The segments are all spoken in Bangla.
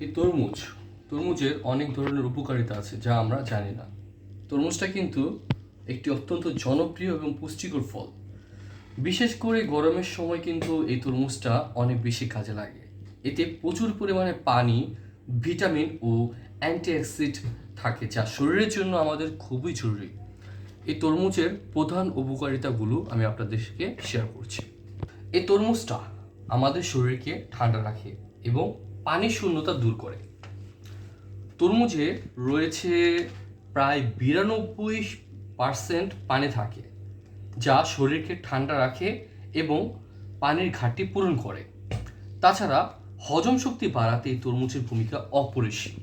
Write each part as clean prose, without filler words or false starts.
এই তরমুজের অনেক ধরনের উপকারিতা আছে যা আমরা জানি না। তরমুজটা কিন্তু একটি অত্যন্ত জনপ্রিয় এবং পুষ্টিকর ফল। বিশেষ করে গরমের সময় কিন্তু এই তরমুজটা অনেক বেশি কাজে লাগে। এতে প্রচুর পরিমাণে পানি, ভিটামিন ও অ্যান্টিঅক্সিডেন্ট থাকে, যা শরীরের জন্য আমাদের খুবই জরুরি। এই তরমুজের প্রধান উপকারিতাগুলো আমি আপনাদেরকে শেয়ার করছি। এই তরমুজটা আমাদের শরীরকে ঠান্ডা রাখে এবং পানির শূন্যতা দূর করে। তরমুজে রয়েছে প্রায় 92% পানি থাকে, যা শরীরকে ঠান্ডা রাখে এবং পানির ঘাটতি পূরণ করে। তাছাড়া হজম শক্তি বাড়াতে এই তরমুজের ভূমিকা অপরিসীম।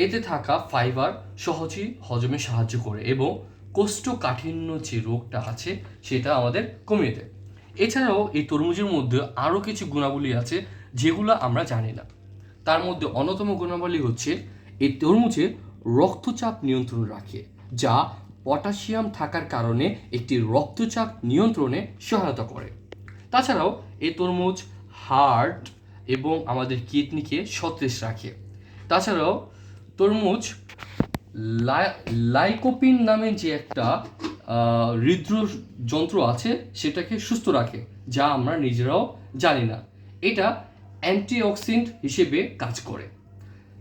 এতে থাকা ফাইবার সহজেই হজমে সাহায্য করে এবং কোষ্ঠকাঠিন্য যে রোগটা আছে সেটা আমাদের কমিয়ে দেয়। এছাড়াও এই তরমুজের মধ্যে আরও কিছু গুণাবলী আছে যেগুলো আমরা জানি না। তার মধ্যে অন্যতম গুণাবলী হচ্ছে এই তরমুজে রক্তচাপ নিয়ন্ত্রণ রাখে, যা পটাশিয়াম থাকার কারণে একটি রক্তচাপ নিয়ন্ত্রণে সহায়তা করে। তাছাড়াও এই তরমুজ হার্ট এবং আমাদের কিডনিকে সতেজ রাখে। তাছাড়াও তরমুজ লাইকোপিন নামে যে একটা হৃদযন্ত্র আছে সেটাকে সুস্থ রাখে, যা আমরা নিজেরাও জানি না। এটা অ্যান্টিঅক্সিডেন্ট হিসেবে কাজ করে।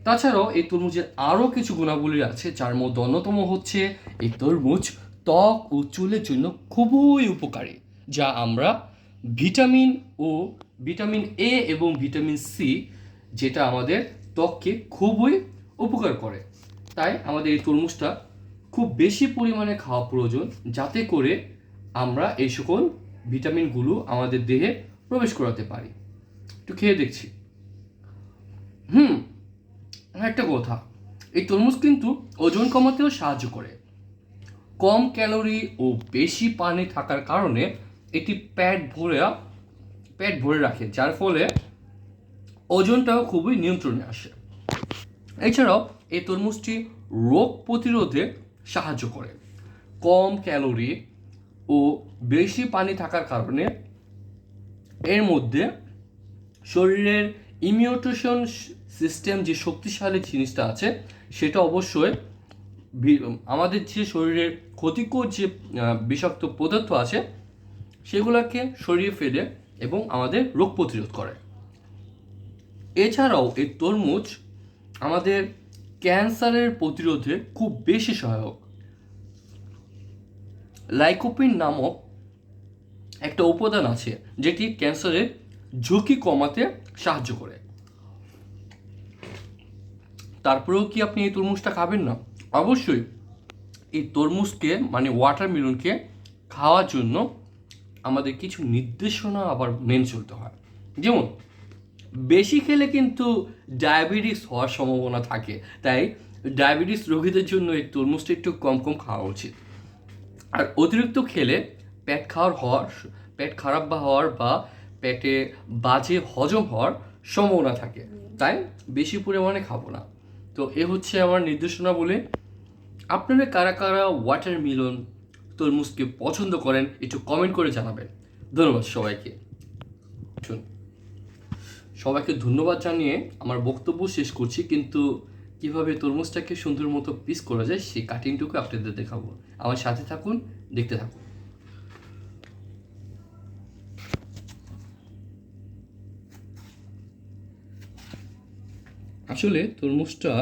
তাছাড়াও এই তরমুজের আরও কিছু গুণাবলী আছে, যার মধ্যে অন্যতম হচ্ছে এই তরমুজ ত্বক ও চুলের জন্য খুবই উপকারী, যা আমরা ভিটামিন ও ভিটামিন এ এবং ভিটামিন সি, যেটা আমাদের ত্বককে খুবই উপকার করে। তাই আমাদের এই তরমুজটা খুব বেশি পরিমাণে খাওয়া প্রয়োজন, যাতে করে আমরা এই সকল ভিটামিনগুলো আমাদের দেহে প্রবেশ করাতে পারি। একটু খেয়ে দেখছি। একটা কথা, এই তরমুজ কিন্তু ওজন কমাতেও সাহায্য করে। কম ক্যালোরি ও বেশি পানি থাকার কারণে এটি পেট ভরে রাখে, যার ফলে ওজনটাও খুবই নিয়ন্ত্রণে আসে। এছাড়াও এই তরমুজটি রোগ প্রতিরোধে সাহায্য করে। কম ক্যালোরি ও বেশি পানি থাকার কারণে এর মধ্যে শরীরের ইমিউটেশন সিস্টেম যে শক্তিশালী জিনিসটা আছে সেটা অবশ্যই আমাদের যে শরীরের ক্ষতিকর যে বিষাক্ত পদার্থ আছে সেগুলোকে সরিয়ে ফেলে এবং আমাদের রোগ প্রতিরোধ করে। এছাড়াও এই তরমুজ আমাদের ক্যান্সারের প্রতিরোধে খুব বেশি সহায়ক। লাইকোপিন নামক একটা উপাদান আছে যেটি ক্যান্সারের ঝুঁকি কমাতে সাহায্য করে। তারপরেও কি আপনি এই তরমুজটা খাবেন না? অবশ্যই এই তরমুজকে মানে ওয়াটারমেলনকে খাওয়ার জন্য আমাদের কিছু নির্দেশনা আবার মেনে চলতে হয়। যেমন বেশি খেলে কিন্তু ডায়াবেটিস হওয়ার সম্ভাবনা থাকে, তাই ডায়াবেটিস রোগীদের জন্য এই তরমুজটা একটু কম খাওয়া উচিত। আর অতিরিক্ত খেলে পেট খারাপ হওয়ার বা পেটে বাজে হজম হওয়ার সম্ভাবনা থাকে, তাই বেশি পরিমাণে খাবো না। তো এ হচ্ছে আমার নির্দেশনা বলে। আপনারা কারা কারা ওয়াটারমেলন তরমুজকে পছন্দ করেন একটু কমেন্ট করে জানাবেন। ধন্যবাদ সবাইকে। সবাইকে ধন্যবাদ জানিয়ে আমার বক্তব্য শেষ করছি, কিন্তু কিভাবে তরমুজটাকে সুন্দর মতো পিস করা যায় সেই কাটিংটুকু আপনাদের দেখাবো। আমার সাথে থাকুন, দেখতে থাকুন। আসলে তরমুজটা